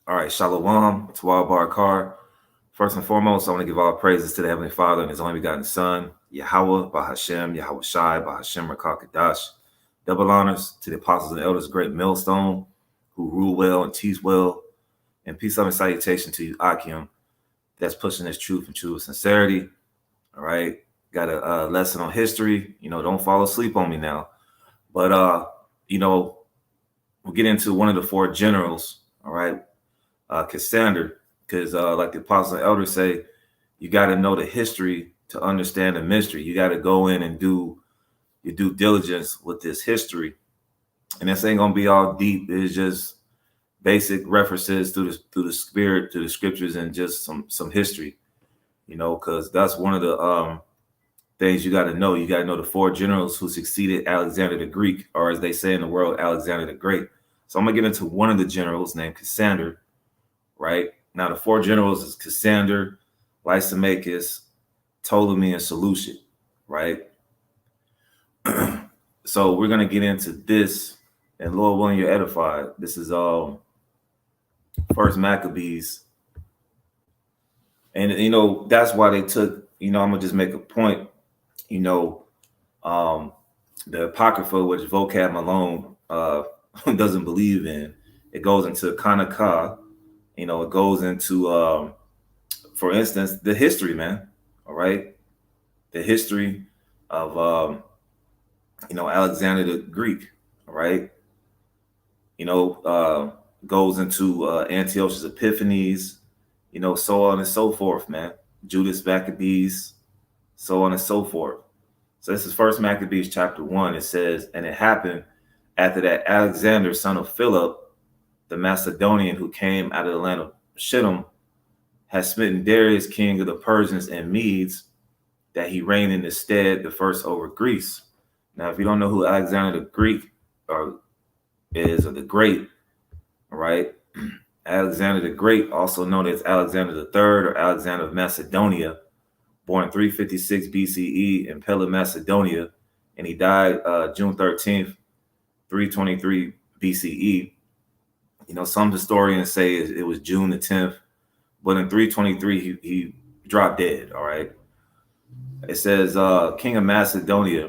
All right, Shalom, it's Wild Bar Car. First and foremost, I want to give all praises to the Heavenly Father and His only begotten Son, Yahweh, Bahashem, Yahweh Shai, Bahashem, Rakakadash. Double honors to the apostles and elders, great millstone, who rule well and teach well. And peace, love, and salutation to you, Akim, that's pushing this truth and true sincerity. All right, got a lesson on history. Don't fall asleep on me now. But, we'll get into one of the four generals, all right, Cassander, because like the apostles and elders say, you got to know the history to understand the mystery. You got to go in and do your due diligence with this history. And this ain't gonna be all deep. It's just basic references through the spirit, to the scriptures, and just some history. Because that's one of the things you got to know. You got to know the four generals who succeeded Alexander the Greek, or as they say in the world, Alexander the Great. So I'm gonna get into one of the generals named Cassander. Right now, the four generals is Cassander, Lysimachus, Ptolemy, and Seleucid. Right. So we're gonna get into this, and Lord willing, you're edified. This is First Maccabees, and that's why they took. I'm gonna just make a point. The Apocrypha, which Vocab Malone doesn't believe in, it goes into Kanaka. It goes into, for instance, the history, man. All right, the history of Alexander the Greek. All right, goes into Antiochus Epiphanes, so on and so forth, man. Judas Maccabees, so on and so forth. So this is First Maccabees chapter 1. It says, and it happened after that Alexander, son of Philip, the Macedonian, who came out of the land of Shittim, had smitten Darius, king of the Persians and Medes, that he reigned in his stead the first over Greece. Now, if you don't know who Alexander the Greek is, or the Great, all right, Alexander the Great, also known as Alexander the Third or Alexander of Macedonia, born 356 BCE in Pella, Macedonia, and he died June 13th, 323 BCE. Some historians say it was June the 10th, but in 323 he dropped dead. All right. It says King of Macedonia,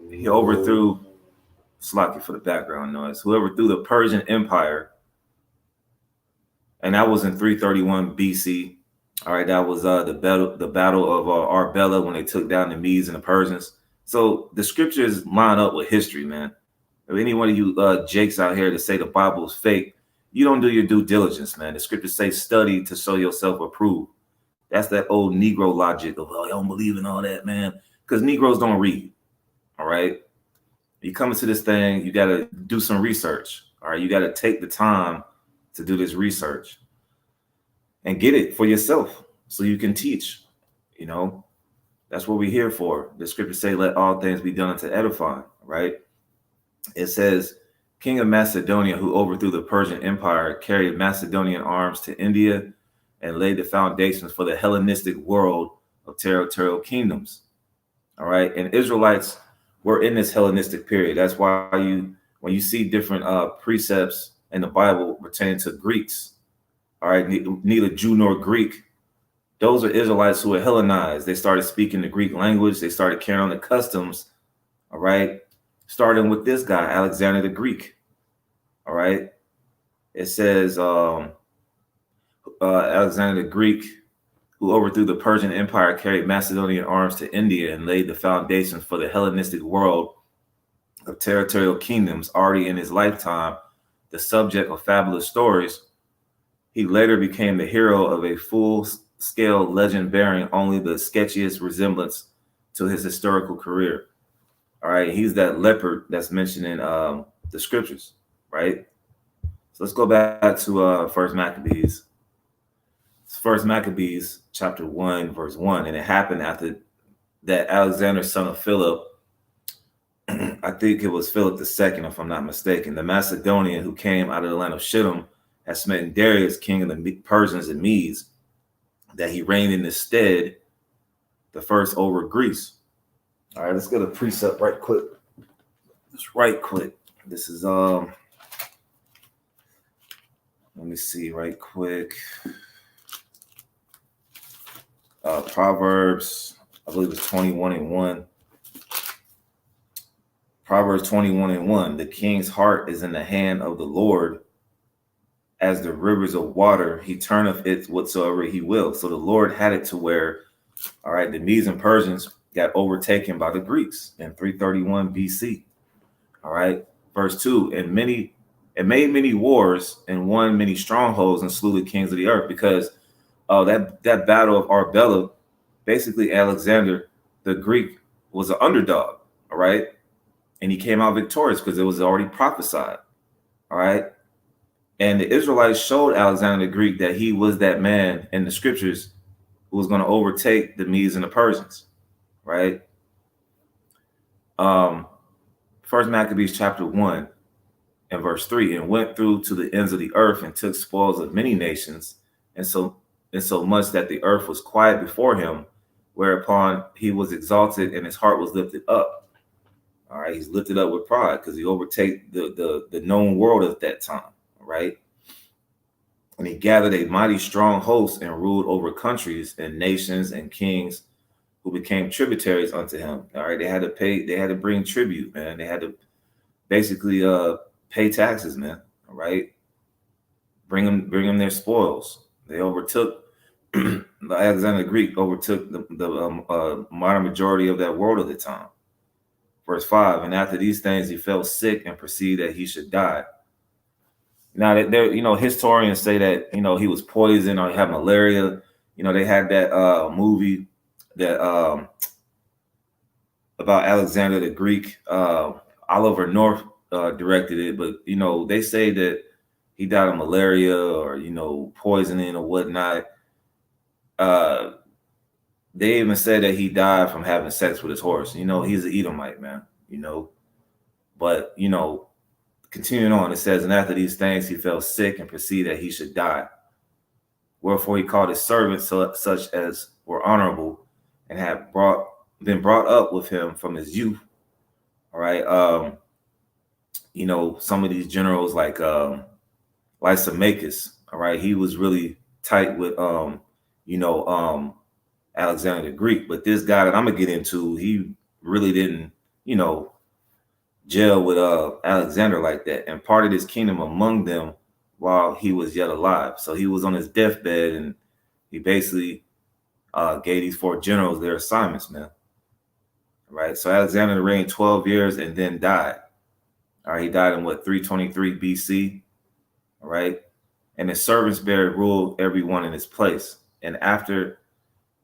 he overthrew, Slocky for the background noise, who overthrew the Persian Empire, and that was in 331 BC. All right, that was the battle of Arbela, when they took down the Medes and the Persians. So the scriptures line up with history, man. If any one of you jakes out here to say the Bible is fake, you don't do your due diligence, man. The scriptures say study to show yourself approved. That's that old Negro logic of, I don't believe in all that, man, because Negroes don't read. All right. You come into this thing, you got to do some research. All right. You got to take the time to do this research and get it for yourself so you can teach. That's what we're here for. The scriptures say, let all things be done to edify. Right. It says, King of Macedonia, who overthrew the Persian Empire, carried Macedonian arms to India and laid the foundations for the Hellenistic world of territorial kingdoms. All right. And Israelites were in this Hellenistic period. That's why when you see different precepts in the Bible pertaining to Greeks, all right, neither Jew nor Greek, those are Israelites who were Hellenized. They started speaking the Greek language. They started carrying on the customs, all right, starting with this guy, Alexander the Greek. All right. It says Alexander the Greek, who overthrew the Persian Empire, carried Macedonian arms to India and laid the foundations for the Hellenistic world of territorial kingdoms. Already in his lifetime, the subject of fabulous stories, he later became the hero of a full-scale legend bearing only the sketchiest resemblance to his historical career. All right. He's that leopard that's mentioned in the scriptures. Right. So let's go back to First Maccabees. First Maccabees chapter 1, verse 1. And it happened after that Alexander, son of Philip, I think it was Philip II, if I'm not mistaken, the Macedonian, who came out of the land of Shittim, had smitten Darius, king of the Persians and Medes, that he reigned in his stead the first over Greece. All right, let's get a precept right quick. Just right quick. This is Let me see right quick. Proverbs, I believe it's 21:1. Proverbs 21:1. The king's heart is in the hand of the Lord, as the rivers of water. He turneth it whatsoever he will. So the Lord had it to where, all right, the Medes and Persians got overtaken by the Greeks in 331 BC. All right, verse 2. And made many wars and won many strongholds and slew the kings of the earth. Because that battle of Arbela, basically Alexander the Greek was an underdog. All right, and he came out victorious because it was already prophesied. All right. And the Israelites showed Alexander the Greek that he was that man in the scriptures who was going to overtake the Medes and the Persians, right? First Maccabees chapter 1 and verse 3, and went through to the ends of the earth and took spoils of many nations, and so much that the earth was quiet before him, whereupon he was exalted and his heart was lifted up. All right, he's lifted up with pride because he overtake the known world at that time. Right, and he gathered a mighty strong host and ruled over countries and nations and kings who became tributaries unto him. All right, they had to bring tribute, man. They had to basically pay taxes, man. All right, bring them their spoils. They overtook Alexander the Greek overtook the modern majority of that world at the time. Verse 5, and after these things he fell sick and perceived that he should die. Now, there, historians say that, he was poisoned or he had malaria. They had that movie that about Alexander the Greek. Oliver North directed it, but, they say that he died of malaria or, poisoning or whatnot. They even said that he died from having sex with his horse. He's an Edomite, man, but, continuing on, it says, and after these things he fell sick and perceived that he should die. Wherefore he called his servants, such as were honorable, and had been brought up with him from his youth. All right. Some of these generals like Lysimachus, all right, he was really tight with Alexander the Greek. But this guy that I'm gonna get into, he really didn't, jail with Alexander like that, and parted his kingdom among them while he was yet alive. So he was on his deathbed, and he basically gave these 4 generals their assignments, man. Right. So Alexander reigned 12 years and then died. All right. He died in 323 BC. All right. And his servants bare ruled everyone in his place. And after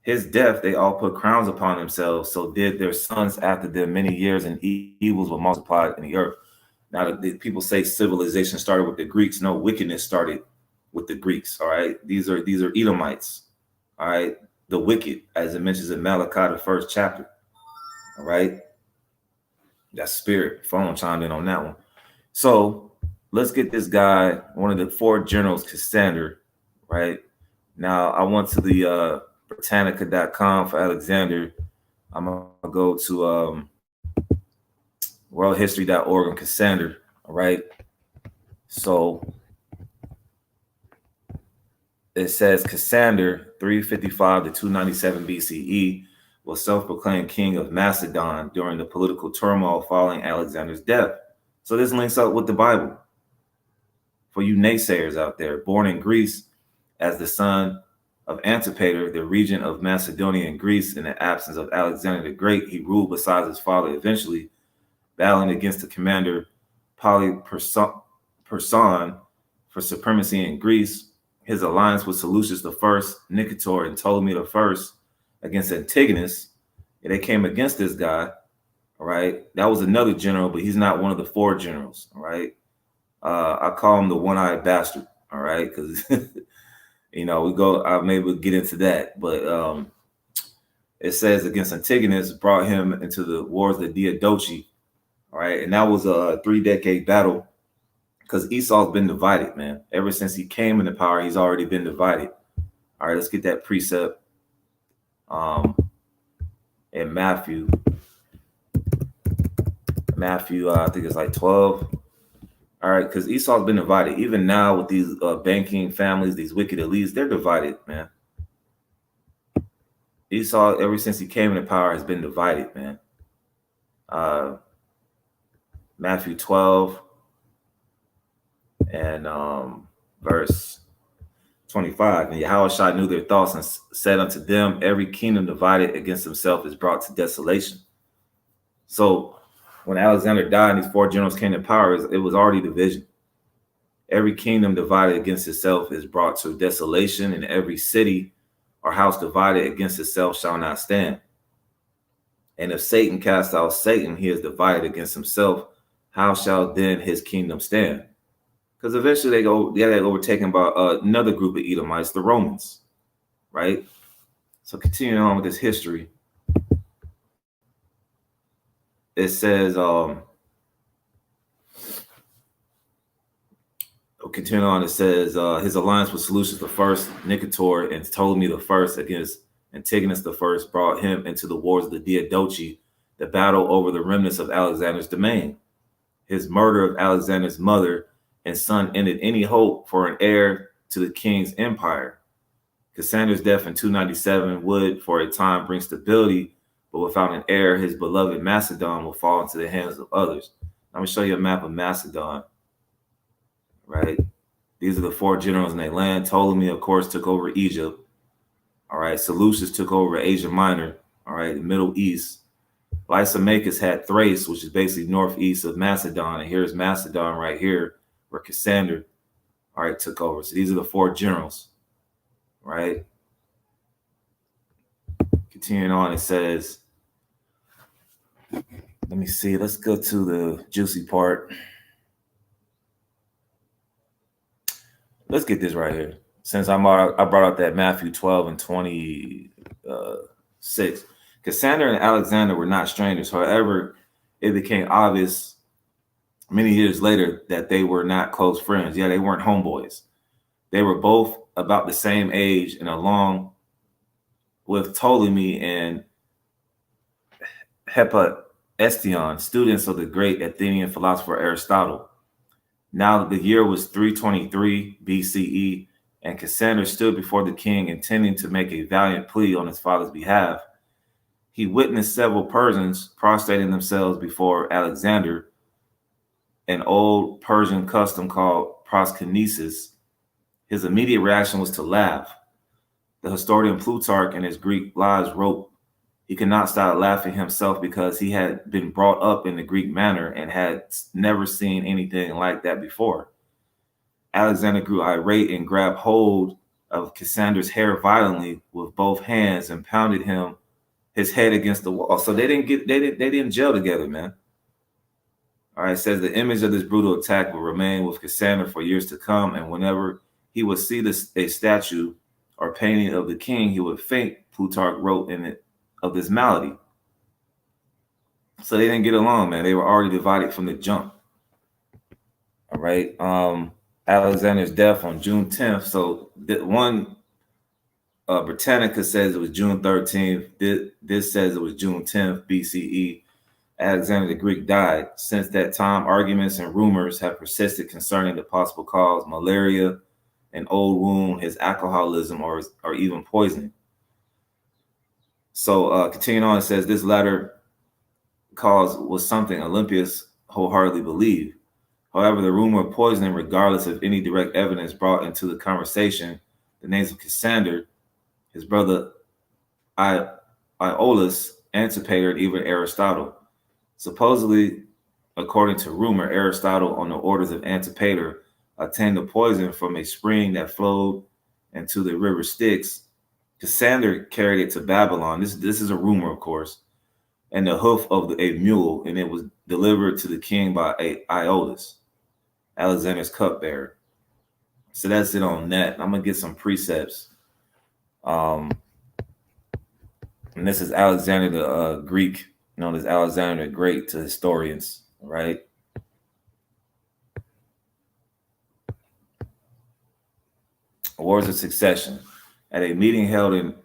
his death, they all put crowns upon themselves. So did their sons after them many years, and evils were multiplied in the earth. Now, the people say civilization started with the Greeks. No, wickedness started with the Greeks. All right. These are Edomites. All right. The wicked, as it mentions in Malachi, the 1st chapter. All right. That's spirit. Phone chimed in on that one. So let's get this guy, one of the 4 generals, Cassander. Right. Now, I went to the Britannica.com for Alexander. I'm going to go to worldhistory.org on Cassander. All right. So it says Cassander, 355 to 297 BCE, was self-proclaimed king of Macedon during the political turmoil following Alexander's death. So this links up with the Bible. For you naysayers out there, born in Greece as the son of Antipater, the regent of Macedonia and Greece, in the absence of Alexander the Great, he ruled beside his father, eventually battling against the commander Polyperson for supremacy in Greece. His alliance with Seleucus I, Nicator, and Ptolemy I against Antigonus. And they came against this guy. All right. That was another general, but he's not one of the 4 generals. All right. I call him the one-eyed bastard. All right. Because maybe we'll get into that, but it says against Antigonus, brought him into the wars of the Diadochi. All right. And that was a 3-decade battle, because Esau's been divided, man. Ever since he came into power, he's already been divided. All right, let's get that precept in Matthew, I think it's like 12. All right, because Esau's been divided. Even now with these banking families, these wicked elites, they're divided, man. Esau, ever since he came into power, has been divided, man. Matthew 12 and verse 25. And Yahushua knew their thoughts and said unto them, every kingdom divided against himself is brought to desolation. So when Alexander died and these 4 generals came to power, it was already division. Every kingdom divided against itself is brought to desolation, and every city or house divided against itself shall not stand. And if Satan cast out Satan, he is divided against himself. How shall then his kingdom stand? Because eventually they get overtaken by another group of Edomites, the Romans, right? So continuing on with this history, it says, continuing on, it says, his alliance with Seleucus the first, Nicator, and Ptolemy the first against Antigonus the first brought him into the wars of the Diadochi, the battle over the remnants of Alexander's domain. His murder of Alexander's mother and son ended any hope for an heir to the king's empire. Cassander's death in 297 would, for a time, bring stability, but without an heir, his beloved Macedon will fall into the hands of others. I'm going to show you a map of Macedon, right? These are the 4 generals in their land. Ptolemy, of course, took over Egypt. All right, Seleucus took over Asia Minor, all right, the Middle East. Lysimachus had Thrace, which is basically northeast of Macedon, and here's Macedon right here, where Cassander, all right, took over. So these are the 4 generals, right? Continuing on, it says, let me see, let's go to the juicy part. Let's get this right here. Since I brought out that Matthew 12 and 26, Cassandra and Alexander were not strangers. However, it became obvious many years later that they were not close friends. Yeah, they weren't homeboys. They were both about the same age and along with Ptolemy and Hephaestion, students of the great Athenian philosopher Aristotle. Now the year was 323 BCE, and Cassander stood before the king intending to make a valiant plea on his father's behalf. He witnessed several Persians prostrating themselves before Alexander, an old Persian custom called proskynesis. His immediate reaction was to laugh. The historian Plutarch in his Greek Lives wrote he could not stop laughing himself because he had been brought up in the Greek manner and had never seen anything like that before. Alexander grew irate and grabbed hold of Cassander's hair violently with both hands and pounded his head against the wall. So they didn't gel together, man. All right, it says the image of this brutal attack will remain with Cassander for years to come, and whenever he would see a statue or painting of the king, he would faint, Plutarch wrote in it, of this malady. So they didn't get along, man. They were already divided from the jump. All right. Alexander's death on June 10th. So one Britannica says it was June 13th. This says it was June 10th BCE. Alexander the Greek died. Since that time, arguments and rumors have persisted concerning the possible cause: malaria, an old wound, his alcoholism, or even poisoning. So continuing on, it says this latter cause was something Olympius wholeheartedly believed. However, the rumor of poisoning, regardless of any direct evidence brought into the conversation, the names of Cassander, his brother Iolaus, Antipater, and even Aristotle. Supposedly, according to rumor, Aristotle, on the orders of Antipater, obtained the poison from a spring that flowed into the river Styx. Cassander carried it to Babylon. This is a rumor, of course, and the hoof of a mule, and it was delivered to the king by Iolaus, Alexander's cupbearer. So that's it on that. I'm gonna get some precepts. And this is Alexander the Greek, known as Alexander the Great to historians, right? Wars of succession. At a meeting held in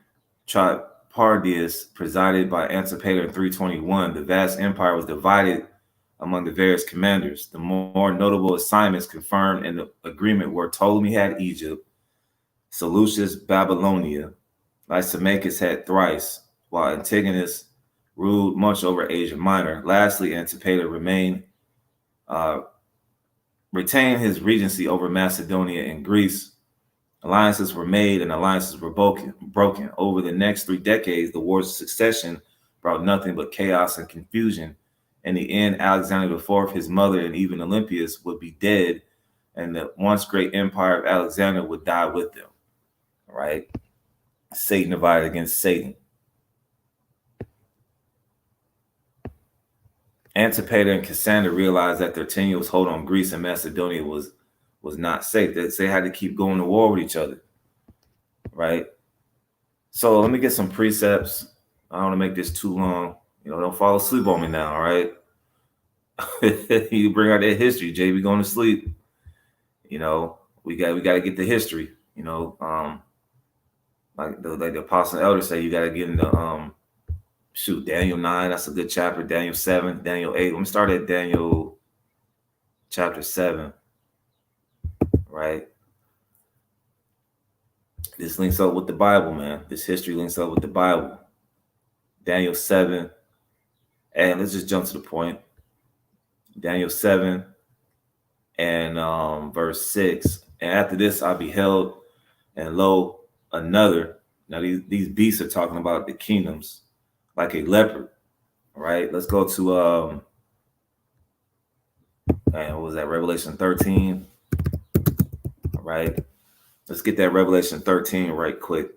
Tripardius, presided by Antipater in 321, the vast empire was divided among the various commanders. The more notable assignments confirmed in the agreement were Ptolemy had Egypt, Seleucus Babylonia, Lysimachus had Thrace, while Antigonus ruled much over Asia Minor. Lastly, Antipater retained his regency over Macedonia and Greece. Alliances were made and alliances were broken. Over the next 3 decades, the wars of succession brought nothing but chaos and confusion. In the end, Alexander IV, his mother, and even Olympias would be dead, and the once great empire of Alexander would die with them. All right? Satan divided against Satan. Antipater and Cassander realized that their tenuous hold on Greece and Macedonia was not safe. They had to keep going to war with each other, right? So let me get some precepts. I don't want to make this too long. Don't fall asleep on me now, all right? You bring out that history, Jay. We going to sleep. We got to get the history. Like the apostle and elder say, you got to get into Daniel 9. That's a good chapter. Daniel 7, Daniel 8. Let me start at Daniel chapter 7. Right? This links up with the Bible, man. This history links up with the Bible. Daniel 7. And let's just jump to the point. Daniel 7 and verse 6. And after this I beheld, and lo, another. Now these beasts are talking about the kingdoms, like a leopard. All right, let's go to what was that? Revelation 13. All right, let's get that Revelation 13 right quick.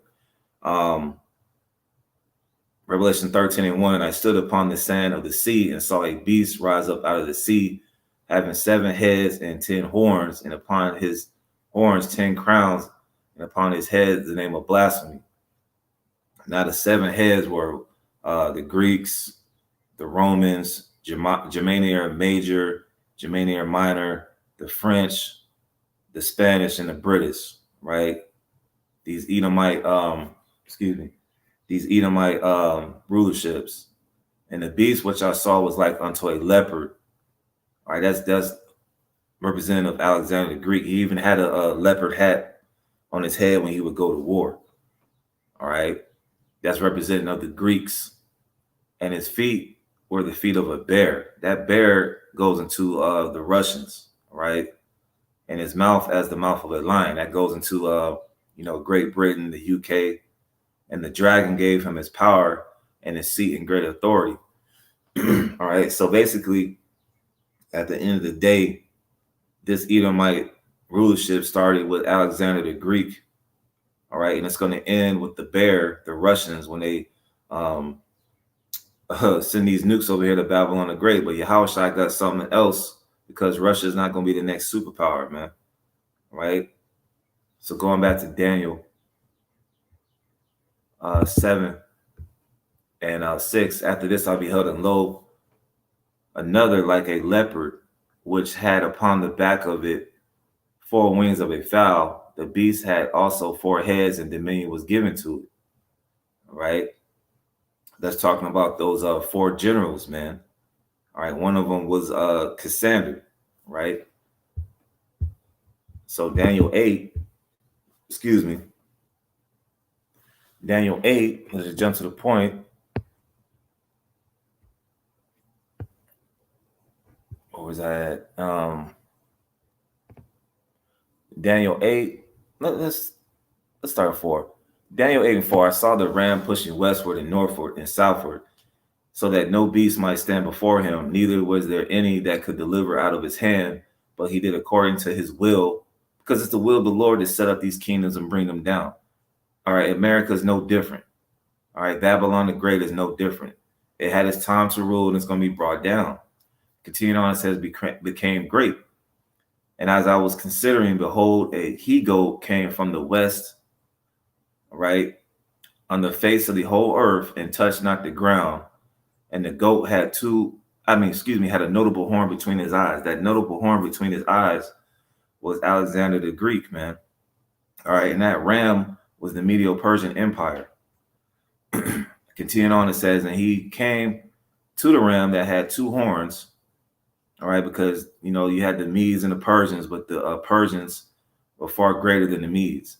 Revelation 13 and 1. I stood upon the sand of the sea and saw a beast rise up out of the sea, having 7 heads and 10 horns, and upon his horns 10 crowns, and upon his head the name of blasphemy. Now the 7 heads were the Greeks, the Romans, Germania Major, Germania Minor, the French, the Spanish, and the British, right? These Edomite rulerships. And the beast which I saw was like unto a leopard. All right, that's representative of Alexander the Greek. He even had a leopard hat on his head when he would go to war. All right, that's representative of the Greeks. And his feet were the feet of a bear. That bear goes into the Russians, right? And his mouth as the mouth of a lion. That goes into Great Britain, the UK. And the dragon gave him his power and his seat and great authority. All right. So basically, at the end of the day, this Edomite rulership started with Alexander the Greek. All right. And it's going to end with the bear, the Russians, when they send these nukes over here to Babylon the Great. But Yahushua got something else, because Russia is not going to be the next superpower, man. All right. So going back to Daniel 7 and 6. After this I beheld, and lo, another like a leopard, which had upon the back of it 4 wings of a fowl. The beast had also 4 heads, and dominion was given to it. All right. That's talking about those 4 generals, man. All right. One of them was Cassander, right? So Daniel 8, Daniel 8, let's just jump to the point. What was that? Daniel 8. Let's start at 4. Daniel 8 and 4. I saw the ram pushing westward and northward and southward, so that no beast might stand before him. Neither was there any that could deliver out of his hand, but he did according to his will, because it's the will of the Lord to set up these kingdoms and bring them down. All right, America is no different. All right, Babylon the Great is no different. It had its time to rule, and it's going to be brought down. Continuing on, it says, became great. And as I was considering, behold, a he-goat came from the west, all right, on the face of the whole earth, and touched not the ground. And the goat had had a notable horn between his eyes. That notable horn between his eyes was Alexander the Greek, man. All right, and that ram was the Medo-Persian Empire. Continuing on, it says, and he came to the ram that had 2 horns, All right, because you had the Medes and the Persians, but the Persians were far greater than the Medes,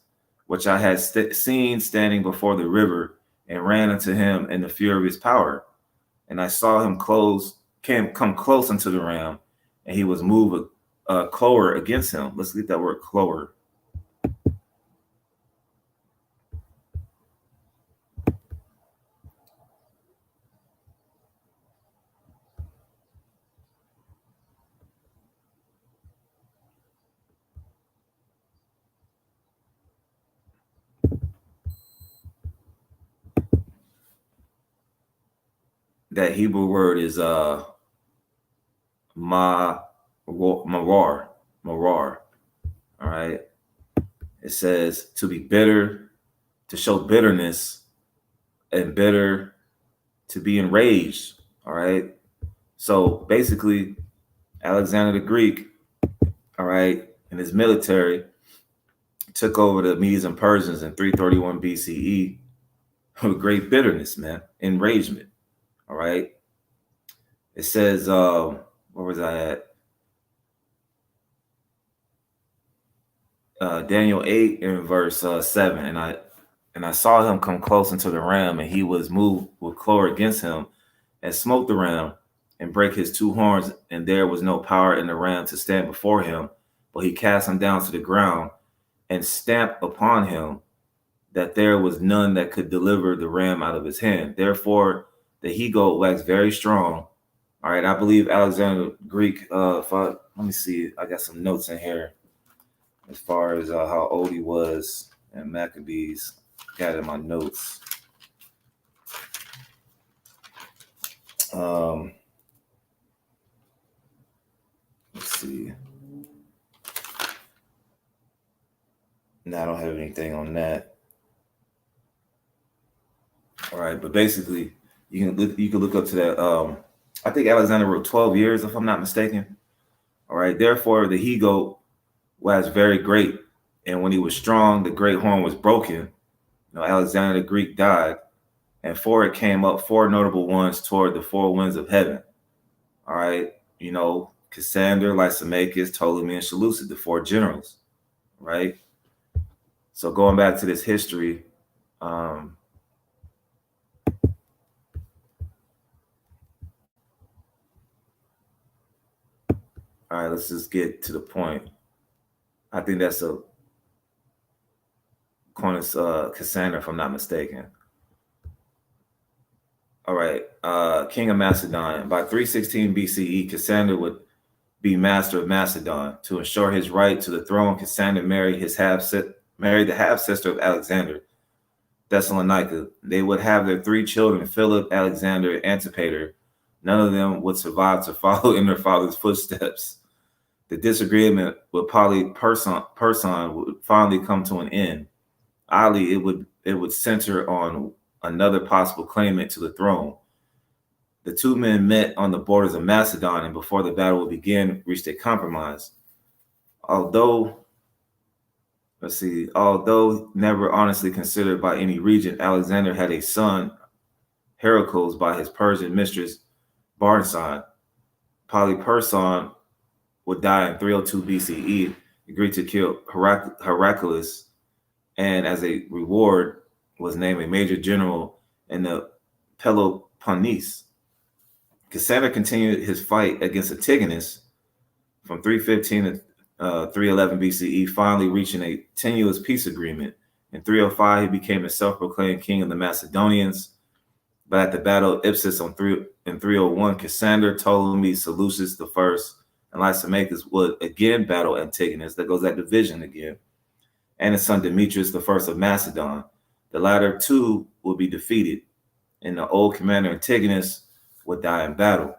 which I had seen standing before the river, and ran unto him in the fury of his power. And I saw him come close unto the ram, and he was moved clower against him. Let's get that word clower. That Hebrew word is marar. Marar. All right. It says to be bitter, to show bitterness, and bitter, to be enraged. All right. So basically, Alexander the Greek, all right, and his military took over the Medes and Persians in 331 BCE with great bitterness, man, enragement. All right. It says, where was I at? Daniel 8 in verse 7. And I saw him come close unto the ram, and he was moved with clower against him, and smote the ram, and brake his two horns, and there was no power in the ram to stand before him, but he cast him down to the ground, and stamped upon him, that there was none that could deliver the ram out of his hand. Therefore, the he-goat waxed very strong. All right, I believe Alexander Greek. Let me see. I got some notes in here as far as how old he was and Maccabees. Got it in my notes. Let's see. No, I don't have anything on that. All right, but basically, you can look up to that. I think Alexander wrote 12 years, if I'm not mistaken. All right, therefore the he-goat was very great, and when he was strong, the great horn was broken. Alexander the Greek died, and for it came up four notable ones toward the four winds of heaven. All right, Cassander, Lysimachus, Ptolemy, and Seleucid, the four generals. Right. So going back to this history, all right, let's just get to the point. I think that's a Cassandra, if I'm not mistaken. All right, King of Macedon. By 316 BCE, Cassander would be master of Macedon. To ensure his right to the throne, Cassander married the half-sister of Alexander, Thessalonica. They would have their three children, Philip, Alexander, and Antipater. None of them would survive to follow in their father's footsteps. The disagreement with Person would finally come to an end. Oddly, it would center on another possible claimant to the throne. The two men met on the borders of Macedon, and before the battle would begin, reached a compromise. Although never honestly considered by any regent, Alexander had a son, Heracles, by his Persian mistress, Barnsan. Polyperson would die in 302 BCE, agreed to kill Heraclius, and as a reward was named a major general in the Peloponnese. Cassander continued his fight against Antigonus from 315 to 311 BCE, finally reaching a tenuous peace agreement. In 305, he became a self-proclaimed king of the Macedonians. But at the Battle of Ipsus in 301, Cassander, Ptolemy, Seleucus I, and Lysimachus would again battle Antigonus. There goes that division again. And his son Demetrius I of Macedon. The latter two would be defeated, and the old commander Antigonus would die in battle.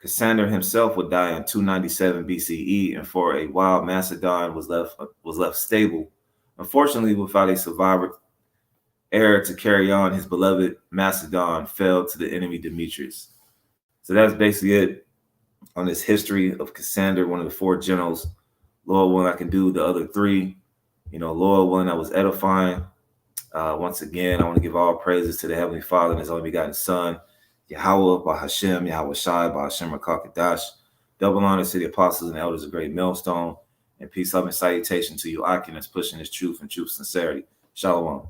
Cassander himself would die in 297 BCE, and for a while Macedon was left stable. Unfortunately, without a survivor heir to carry on, his beloved Macedon fell to the enemy Demetrius. So that's basically it on this history of Cassander, one of the four generals. Lord willing, I can do the other three. Lord willing, that was edifying. Once again, I want to give all praises to the Heavenly Father and His only begotten Son, Yahweh, by Hashem, Yahweh Shai, by Hashem Rakakadash. Double honor to the apostles and elders of Great Millstone, and peace, love, and salutation to you, Akin, that's pushing this truth and truth sincerity. Shalom.